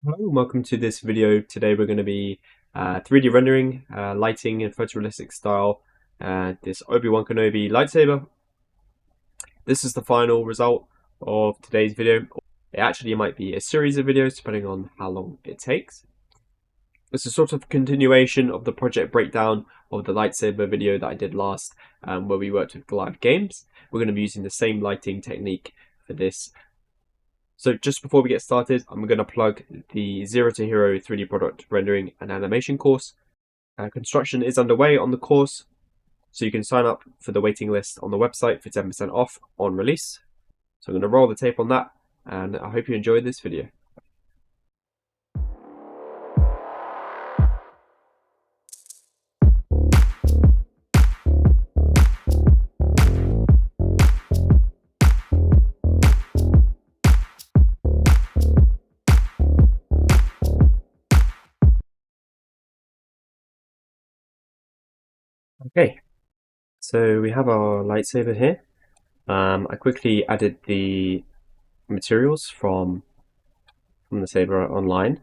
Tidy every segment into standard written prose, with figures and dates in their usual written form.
Hello and welcome to this video. Today we're going to be 3D rendering, lighting in photorealistic style, this Obi-Wan Kenobi lightsaber. This is the final result of today's video. It actually might be a series of videos depending on how long it takes. It's a sort of continuation of the project breakdown of the lightsaber video that I did last, where we worked with Goliath Games. We're going to be using the same lighting technique for this. So just before we get started, I'm going to plug the Zero to Hero 3D product rendering and animation course. Construction is underway on the course, so you can sign up for the waiting list on the website for 10% off on release. So I'm going to roll the tape on that, and I hope you enjoyed this video. Okay, so we have our lightsaber here. I quickly added the materials from the saber online.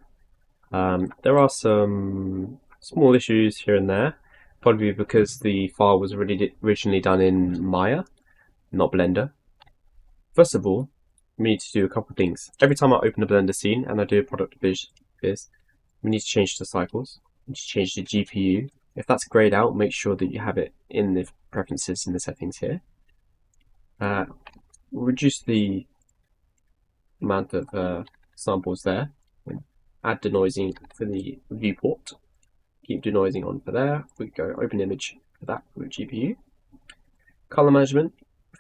There are some small issues here and there, probably because the file was originally done in Maya, not Blender. First of all, we need to do a couple of things. Every time I open a Blender scene and I do a product viz, we need to change the cycles. We need to change the GPU. If that's grayed out, make sure that you have it in the preferences in the settings here. Reduce the amount of samples there. Add denoising for the viewport. Keep denoising on for there. We go open image for that with GPU. Color management,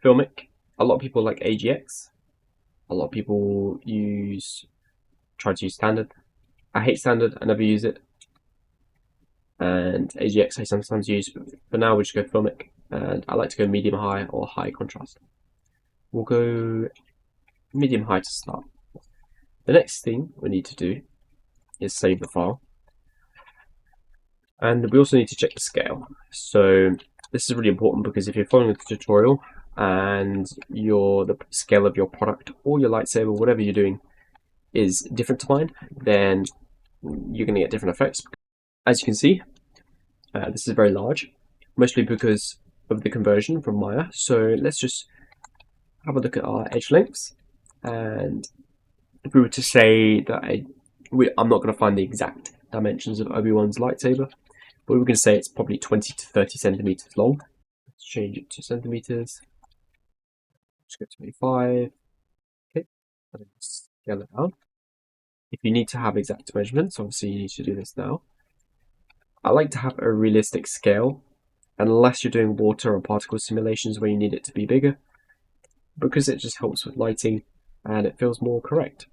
Filmic. A lot of people like AGX. A lot of people try to use standard. I hate standard, I never use it. And AGX I sometimes use, but for now we just go Filmic. And I like to go medium high or high contrast. We'll go medium high to start. The next thing we need to do is save the file. And we also need to check the scale. So this is really important because if you're following the tutorial and the scale of your product or your lightsaber, whatever you're doing, is different to mine, then you're going to get different effects. As you can see, this is very large, mostly because of the conversion from Maya. So let's just have a look at our edge lengths. And if we were to say that I'm not going to find the exact dimensions of Obi-Wan's lightsaber, but we're going to say it's probably 20 to 30 centimeters long. Let's change it to centimeters. Let's go to 25. Okay, and then scale it down. If you need to have exact measurements, obviously you need to do this now. I like to have a realistic scale, unless you're doing water or particle simulations where you need it to be bigger, because it just helps with lighting and it feels more correct.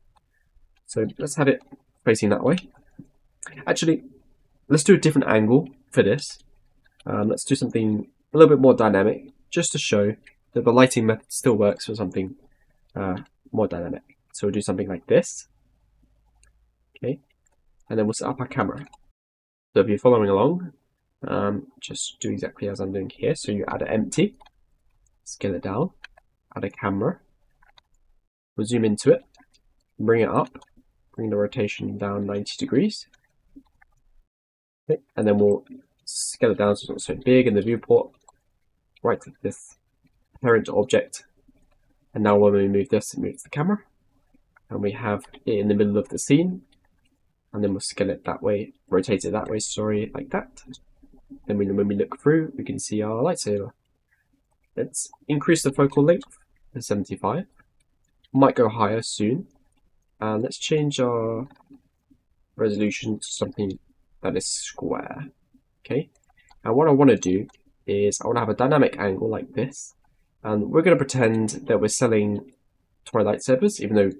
So let's have it facing that way. Actually, let's do a different angle for this. Let's do something a little bit more dynamic, just to show that the lighting method still works for something more dynamic. So we'll do something like this. Okay, and then we'll set up our camera. So if you're following along, just do exactly as I'm doing here. So you add an empty, scale it down, add a camera, we'll zoom into it, bring it up, bring the rotation down 90 degrees. Okay, and then we'll scale it down so it's not so big in the viewport. Right click this parent object, and now when we move this, it moves the camera, and we have it in the middle of the scene. And then we'll scale it that way, rotate it that way, sorry, like that. Then when we look through, we can see our lightsaber. Let's increase the focal length to 75. Might go higher soon. And let's change our resolution to something that is square. Okay. And what I want to do is I want to have a dynamic angle like this. And we're going to pretend that we're selling toy lightsabers, even though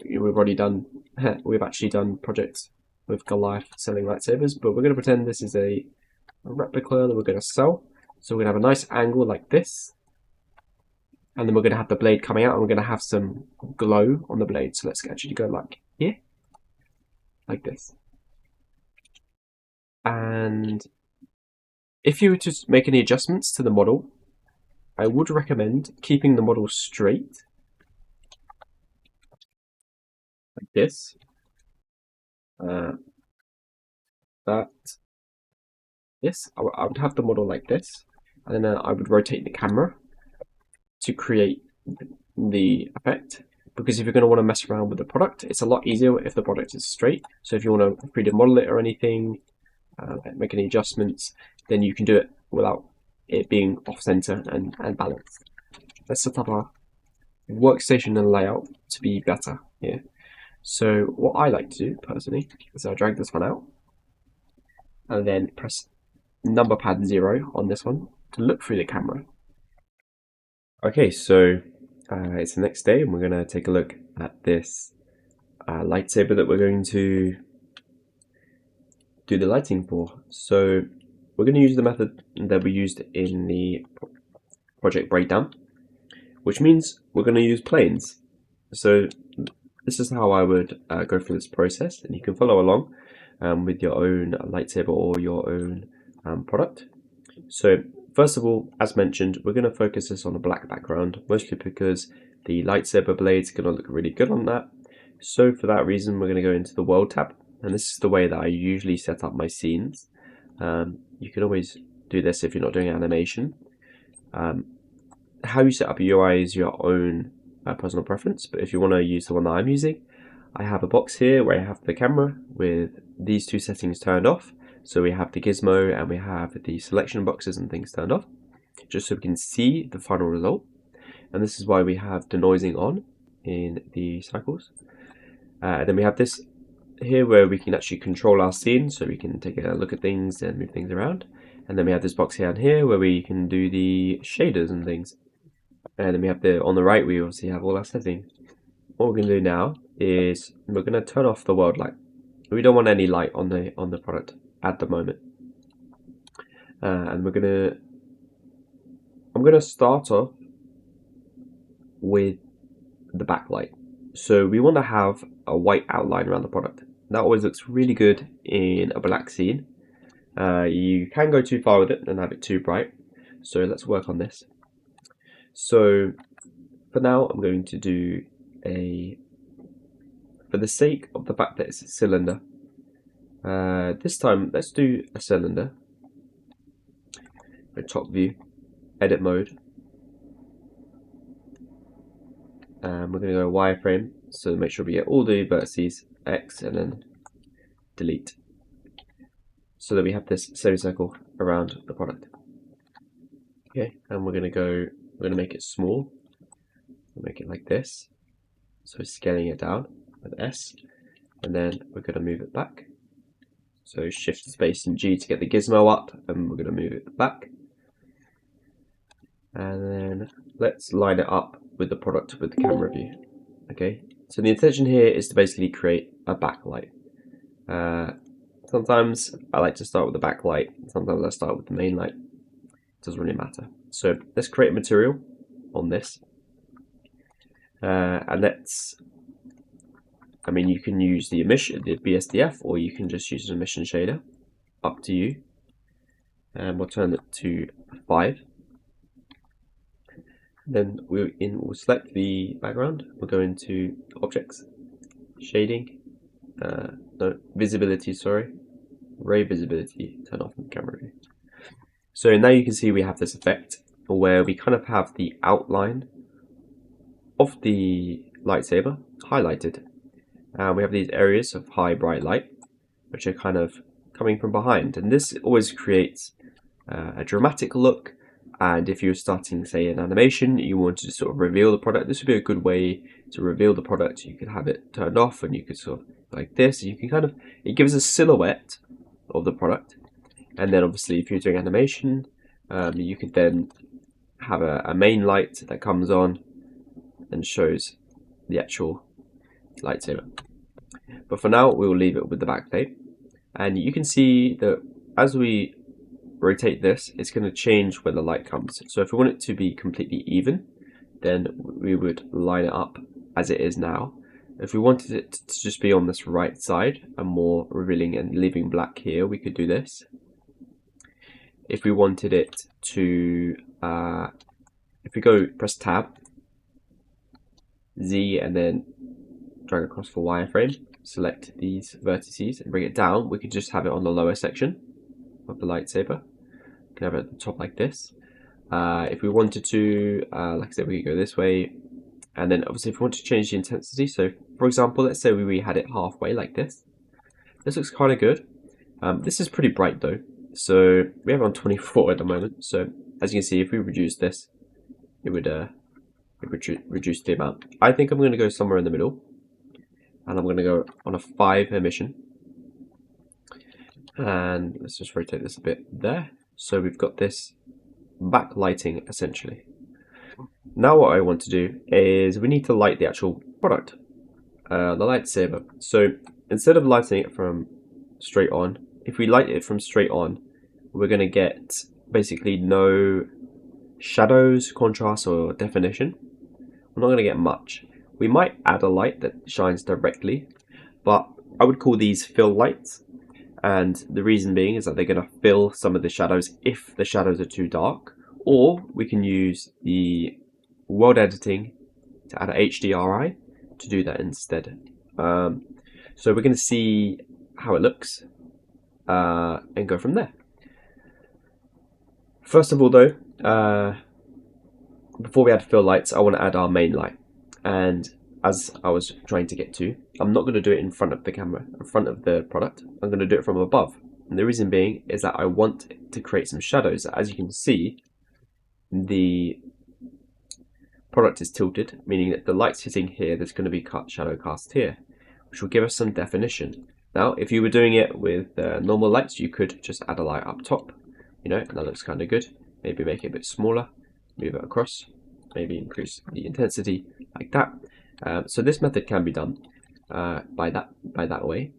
we've actually done projects with Goliath selling lightsabers, but we're going to pretend this is a replica that we're going to sell. So we're going to have a nice angle like this, and then we're going to have the blade coming out, and we're going to have some glow on the blade. So let's actually go like here, like this. And if you were to make any adjustments to the model, I would recommend keeping the model straight, like this. that this. I would have the model like this, and then I would rotate the camera to create the effect. Because if you're going to want to mess around with the product, it's a lot easier if the product is straight. So if you want to 3D model it or anything, make any adjustments, then you can do it without it being off center and balanced. Let's set up our workstation and layout to be better here. So what I like to do personally is I drag this one out and then press number pad 0 on this one to look through the camera. Okay, so it's the next day and we're going to take a look at this lightsaber that we're going to do the lighting for. So we're going to use the method that we used in the project breakdown, which means we're going to use planes. So this is how I would go through this process, and you can follow along with your own lightsaber or your own product. So first of all, as mentioned, we're going to focus this on a black background, mostly because the lightsaber blades are going to look really good on that. So for that reason, we're going to go into the world tab, and this is the way that I usually set up my scenes. You can always do this if you're not doing animation. How you set up your UI is your own personal preference, but if you want to use the one that I'm using, I have a box here where I have the camera with these two settings turned off. So we have the gizmo and we have the selection boxes and things turned off, just so we can see the final result. And this is why we have denoising on in the cycles. Then we have this here where we can actually control our scene, so we can take a look at things and move things around. And then we have this box here and here where we can do the shaders and things. And then we have on the right, we obviously have all our settings. What we're going to do now is we're going to turn off the world light. We don't want any light on the product at the moment. And I'm going to start off with the backlight. So we want to have a white outline around the product. That always looks really good in a black scene. You can go too far with it and have it too bright. So let's work on this. So for now, I'm going to do for the sake of the fact that it's a cylinder, this time let's do a cylinder. Top view, edit mode. And we're going to go wireframe, so make sure we get all the vertices, X, and then delete, so that we have this semicircle around the product. Okay, and we're going to make it small. We'll make it like this, so scaling it down with S, and then we're going to move it back. So shift space and G to get the gizmo up, and we're going to move it back. And then let's line it up with the product with the camera view. Okay, so the intention here is to basically create a backlight. Sometimes I like to start with the backlight, sometimes I start with the main light. It doesn't really matter. So let's create a material on this. And you can use the BSDF, or you can just use an emission shader, up to you. And we'll turn it to 5. Then we'll select the background. We'll go into objects, shading, visibility, ray visibility, turn off the camera view. So now you can see we have this effect where we kind of have the outline of the lightsaber highlighted. We have these areas of high bright light, which are kind of coming from behind, and this always creates a dramatic look. And if you're starting, say, an animation, you wanted to sort of reveal the product, this would be a good way to reveal the product. You could have it turned off, and you could sort of like this. You can it gives a silhouette of the product. And then obviously if you're doing animation, you could then have a main light that comes on and shows the actual lightsaber. But for now, we will leave it with the backplate. And you can see that as we rotate this, it's going to change where the light comes. So if we want it to be completely even, then we would line it up as it is now. If we wanted it to just be on this right side and more revealing and leaving black here, we could do this. If we wanted it to, if we press tab, Z, and then drag across for wireframe, select these vertices and bring it down, we could just have it on the lower section of the lightsaber. We can have it at the top like this. If we wanted to, like I said, we could go this way. And then obviously if we want to change the intensity, so for example, let's say we had it halfway like this. This looks kind of good. This is pretty bright though. So we have it on 24 at the moment. So as you can see, if we reduce this, it would reduce the amount. I think I'm going to go somewhere in the middle. And I'm going to go on a 5 emission. And let's just rotate this a bit there. So we've got this backlighting essentially. Now what I want to do is we need to light the actual product, the lightsaber. So instead of lighting it from straight on, if we light it from straight on, we're going to get basically no shadows, contrast or definition. We're not going to get much. We might add a light that shines directly, but I would call these fill lights. And the reason being is that they're going to fill some of the shadows if the shadows are too dark. Or we can use the world editing to add a HDRI to do that instead. So we're going to see how it looks and go from there. First of all though, before we add fill lights, I want to add our main light. And as I was trying to get to, I'm not going to do it in front of the camera, in front of the product. I'm going to do it from above. And the reason being is that I want to create some shadows. As you can see, the product is tilted, meaning that the light's hitting here, there's going to be shadow cast here, which will give us some definition. Now, if you were doing it with normal lights, you could just add a light up top, you know, and that looks kind of good. Maybe make it a bit smaller, move it across, maybe increase the intensity like that. So this method can be done by that way.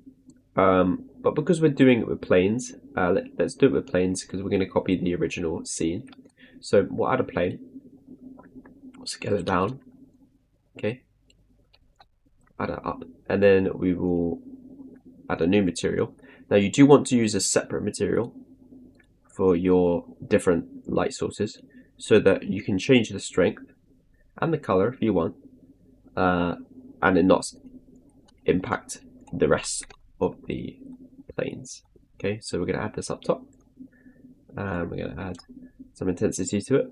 But because we're doing it with planes, let's do it with planes because we're going to copy the original scene. So we'll add a plane, we'll scale it down, okay, add it up, and then we will add a new material. Now you do want to use a separate material for your different light sources so that you can change the strength and the color if you want, and it not impact the rest of the planes. Okay, so we're going to add this up top, and we're going to add some intensity to it.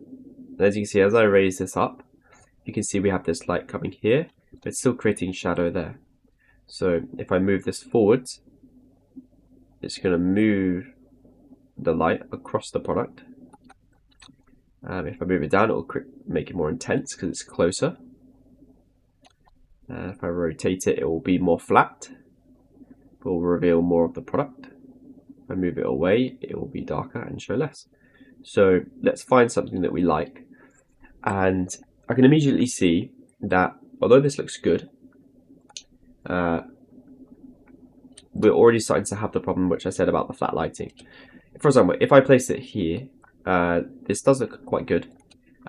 And as you can see, as I raise this up, you can see we have this light coming here, but it's still creating shadow there. So if I move this forwards, it's going to move the light across the product. If I move it down, it will make it more intense because it's closer. If I rotate it, it will be more flat. It will reveal more of the product. If I move it away, it will be darker and show less. So let's find something that we like. And I can immediately see that although this looks good, we're already starting to have the problem which I said about the flat lighting. For example, if I place it here, this does look quite good,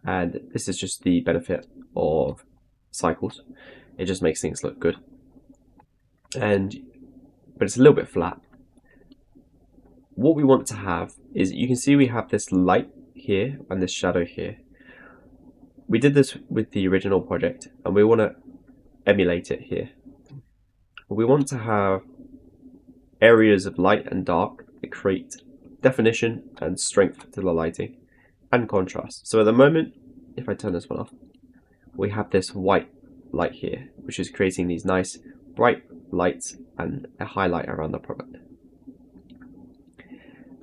and this is just the benefit of cycles. It just makes things look good, but it's a little bit flat. What we want to have is, you can see we have this light here and this shadow here. We did this with the original project and we want to emulate it here. We want to have areas of light and dark that create definition and strength to the lighting and contrast. So at the moment, if I turn this one off, we have this white light here, which is creating these nice bright lights and a highlight around the product.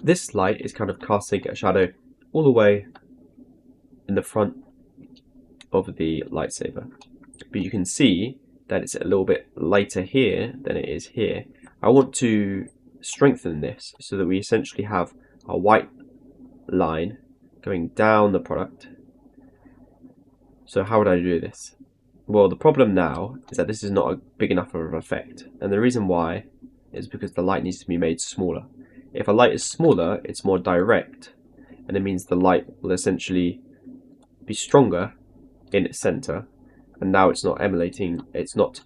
This light is kind of casting a shadow all the way in the front of the lightsaber, but you can see that it's a little bit lighter here than it is here. I want to strengthen this so that we essentially have a white line going down the product. So how would I do this? Well, the problem now is that this is not a big enough of an effect, and the reason why is because the light needs to be made smaller. If a light is smaller, it's more direct, and it means the light will essentially be stronger in its center, and now it's not emulating, it's not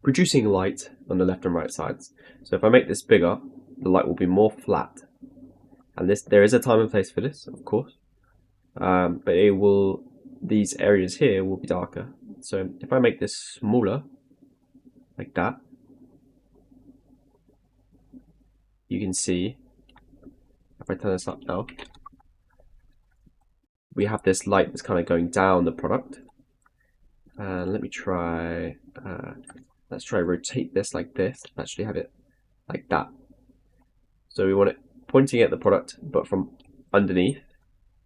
producing light on the left and right sides. So if I make this bigger, the light will be more flat, and there is a time and place for this, of course, but these areas here will be darker. So if I make this smaller, like that, you can see, if I turn this up now, we have this light that's kind of going down the product. And let me try, let's try rotate this like this, actually have it like that. So we want it pointing at the product, but from underneath.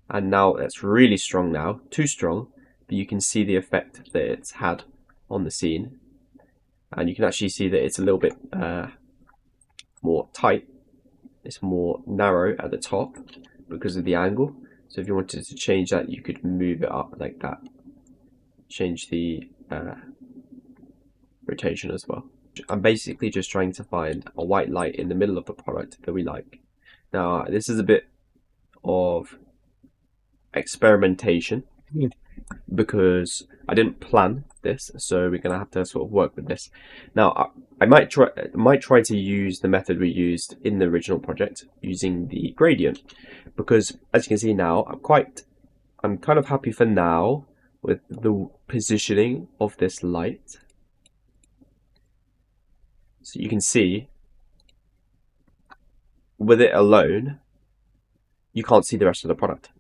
And now it's really strong now, too strong, but you can see the effect that it's had on the scene. And you can actually see that it's a little bit more tight. It's more narrow at the top because of the angle. So if you wanted to change that, you could move it up like that. Change the rotation as well. I'm basically just trying to find a white light in the middle of the product that we like. Now, this is a bit of experimentation because I didn't plan this, so we're gonna have to sort of work with this. Now, I might try to use the method we used in the original project, using the gradient, because as you can see now, I'm kind of happy for now with the positioning of this light. So you can see with it alone, you can't see the rest of the product.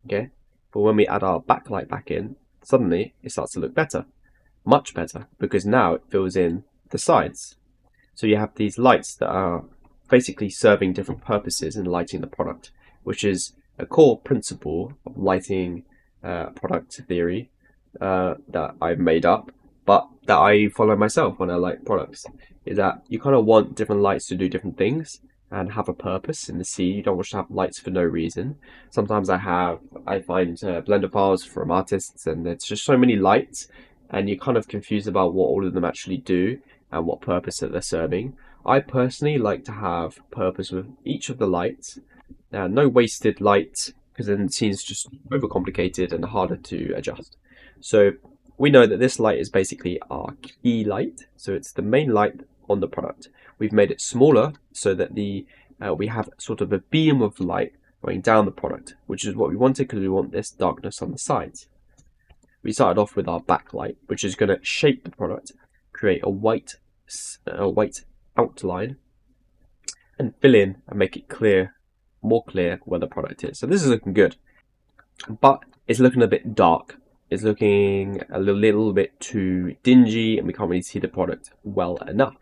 Okay, but when we add our backlight back in, suddenly it starts to look better, much better, because now it fills in the sides. So you have these lights that are basically serving different purposes in lighting the product, which is a core principle of lighting product theory that I've made up, but that I follow myself when I light products, is that you kind of want different lights to do different things and have a purpose in the scene. You don't want to have lights for no reason. Sometimes I find blender files from artists, and it's just so many lights, and you're kind of confused about what all of them actually do and what purpose that they're serving. I personally like to have purpose with each of the lights. No wasted light, because then the scene's just overcomplicated and harder to adjust. So we know that this light is basically our key light, so it's the main light on the product. We've made it smaller so that we have sort of a beam of light going down the product, which is what we wanted because we want this darkness on the sides. We started off with our backlight, which is going to shape the product, create a white outline, and fill in and make it clear, more clear where the product is. So this is looking good, but it's looking a bit dark. It's looking a little bit too dingy, and we can't really see the product well enough.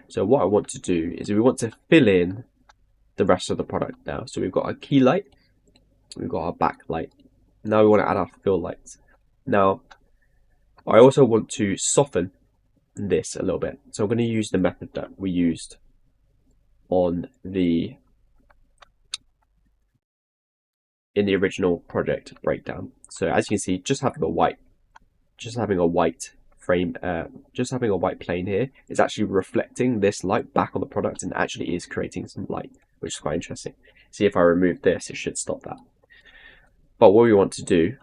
So what I want to do is we want to fill in the rest of the product now. So we've got our key light, we've got our backlight. Now we want to add our fill lights. Now, I also want to soften this a little bit. So I'm going to use the method that we used in the original project breakdown. So as you can see, just having a white frame, just having a white plane here is actually reflecting this light back on the product and actually is creating some light, which is quite interesting. See, if I remove this, it should stop that. But what we want to do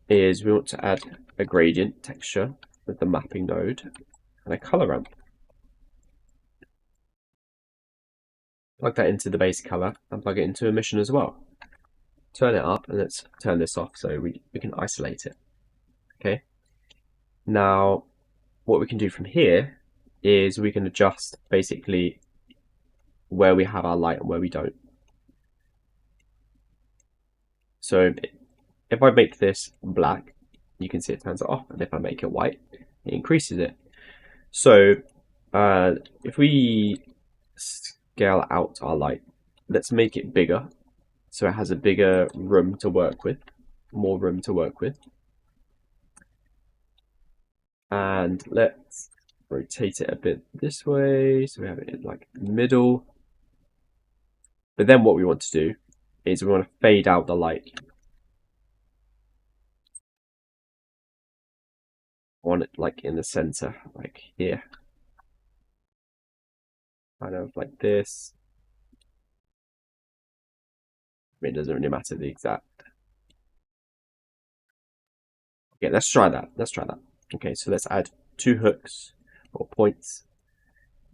is we want to add a gradient texture with the mapping node and a color ramp. Plug that into the base color and plug it into emission as well. Turn it up, and let's turn this off so we can isolate it. Okay. Now, what we can do from here is we can adjust basically where we have our light and where we don't. So if I make this black, you can see it turns it off, and if I make it white, it increases it. So if we scale out our light, let's make it bigger, so it has a bigger room to work with, more room to work with. And let's rotate it a bit this way, so we have it in like the middle. But then what we want to do is we want to fade out the light. I want it like in the center, like here. Kind of like this. I mean, it doesn't really matter the exact. Okay, let's try that. Okay, so let's add 2 hooks or points.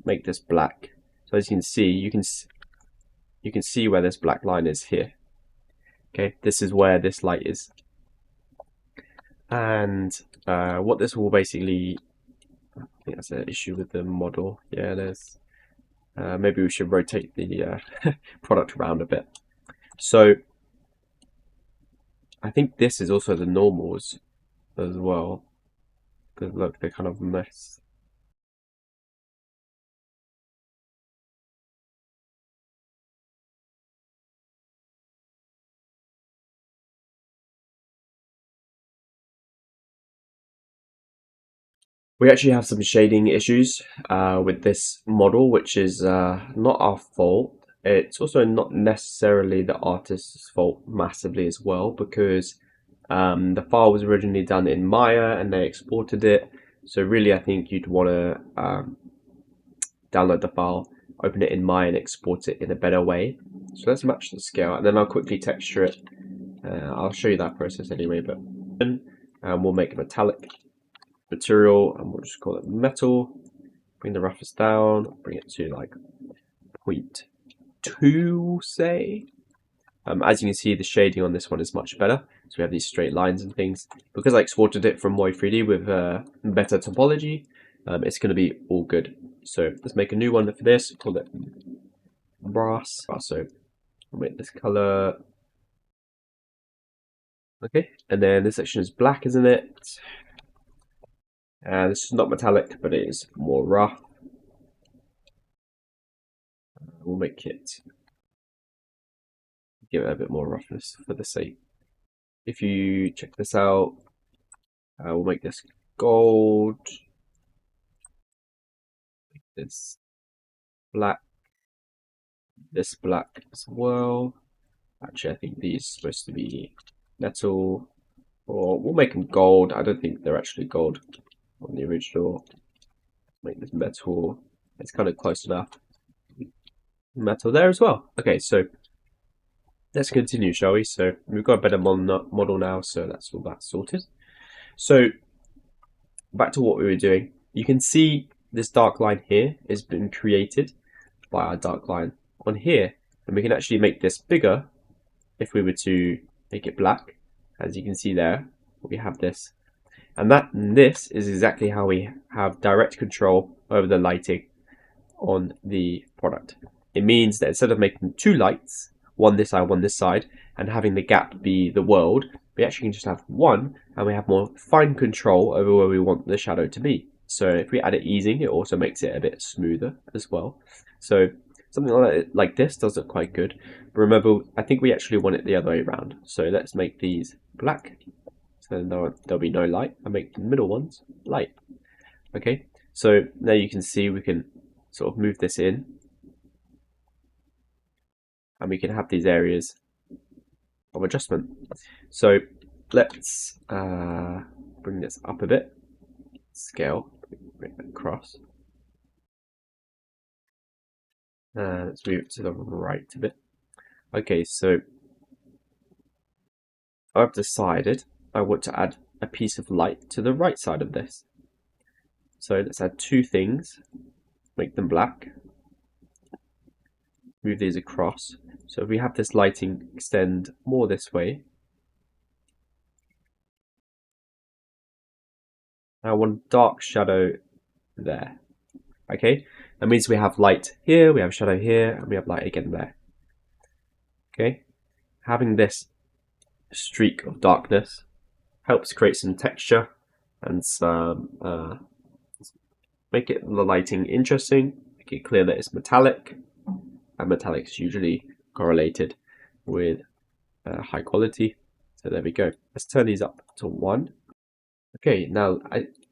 Make this black. So as you can see, you can see where this black line is here. Okay, this is where this light is. And what this will basically, I think that's an issue with the model. Yeah, it is. Maybe we should rotate the product around a bit. So I think this is also the normals as well. Because look, they kind of mess. We actually have some shading issues with this model, which is not our fault. It's also not necessarily the artist's fault massively as well, because the file was originally done in Maya and they exported it. So really, I think you'd want to download the file, open it in Maya and export it in a better way. So let's match the scale, and then I'll quickly texture it. I'll show you that process anyway, but we'll make a metallic material and we'll just call it metal. Bring the roughness down, bring it to like 0.2, say. As you can see, the shading on this one is much better. So we have these straight lines and things. Because I exported it from Moi3D with better topology, it's going to be all good. So let's make a new one for this. Call it brass. So we'll make this color. Okay, and then this section is black, isn't it? And this is not metallic, but it is more rough. We'll make it, give it a bit more roughness for the sake. If you check this out, we'll make this gold, make this black, this black as well. Actually, I think these are supposed to be metal, or we'll make them gold. I don't think they're actually gold on the original. Make this metal. It's kind of close enough. Metal there as well. Okay, so let's continue, shall we? So we've got a better model now, so that's all that sorted. So back to what we were doing. You can see this dark line here has been created by our dark line on here, and we can actually make this bigger if we were to make it black. As you can see there, we have this, and this is exactly how we have direct control over the lighting on the product. It means that instead of making two lights, one this side, and having the gap be the world, we actually can just have one, and we have more fine control over where we want the shadow to be. So if we add it easing, it also makes it a bit smoother as well. So something like this does look quite good. But remember, I think we actually want it the other way around. So let's make these black, so there'll be no light, and make the middle ones light. Okay, so now you can see we can sort of move this in, and we can have these areas of adjustment. So let's bring this up a bit, scale, bring it across. Let's move it to the right a bit. Okay, so I've decided I want to add a piece of light to the right side of this. So let's add two things, make them black, move these across. So if we have this lighting extend more this way, I want dark shadow there. Okay, that means we have light here, we have shadow here, and we have light again there. Okay, having this streak of darkness helps create some texture and some make it the lighting interesting, make it clear that it's metallic, and metallic is usually correlated with high quality. So there we go. Let's turn these up to 1. Okay, now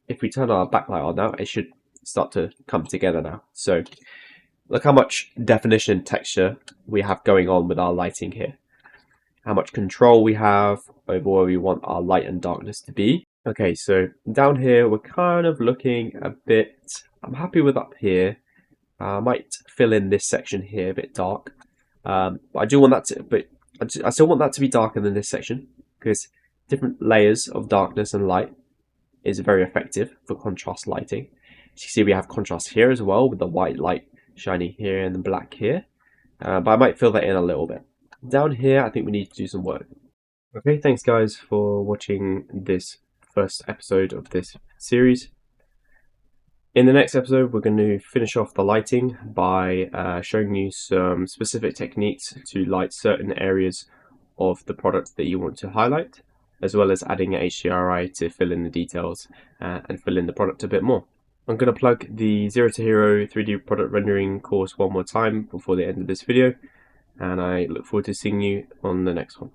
if we turn our backlight on now, it should start to come together now. So look how much definition and texture we have going on with our lighting here. How much control we have over where we want our light and darkness to be. Okay, so down here we're kind of looking a bit, I'm happy with up here. I might fill in this section here a bit dark. But I do want that to, but I still want that to be darker than this section, because different layers of darkness and light is very effective for contrast lighting. As you see, we have contrast here as well, with the white light shining here and the black here. But I might fill that in a little bit. Down here, I think we need to do some work. Okay, thanks guys for watching this first episode of this series. In the next episode, we're going to finish off the lighting by showing you some specific techniques to light certain areas of the product that you want to highlight, as well as adding a HDRI to fill in the details and fill in the product a bit more. I'm going to plug the Zero to Hero 3D product rendering course one more time before the end of this video, and I look forward to seeing you on the next one.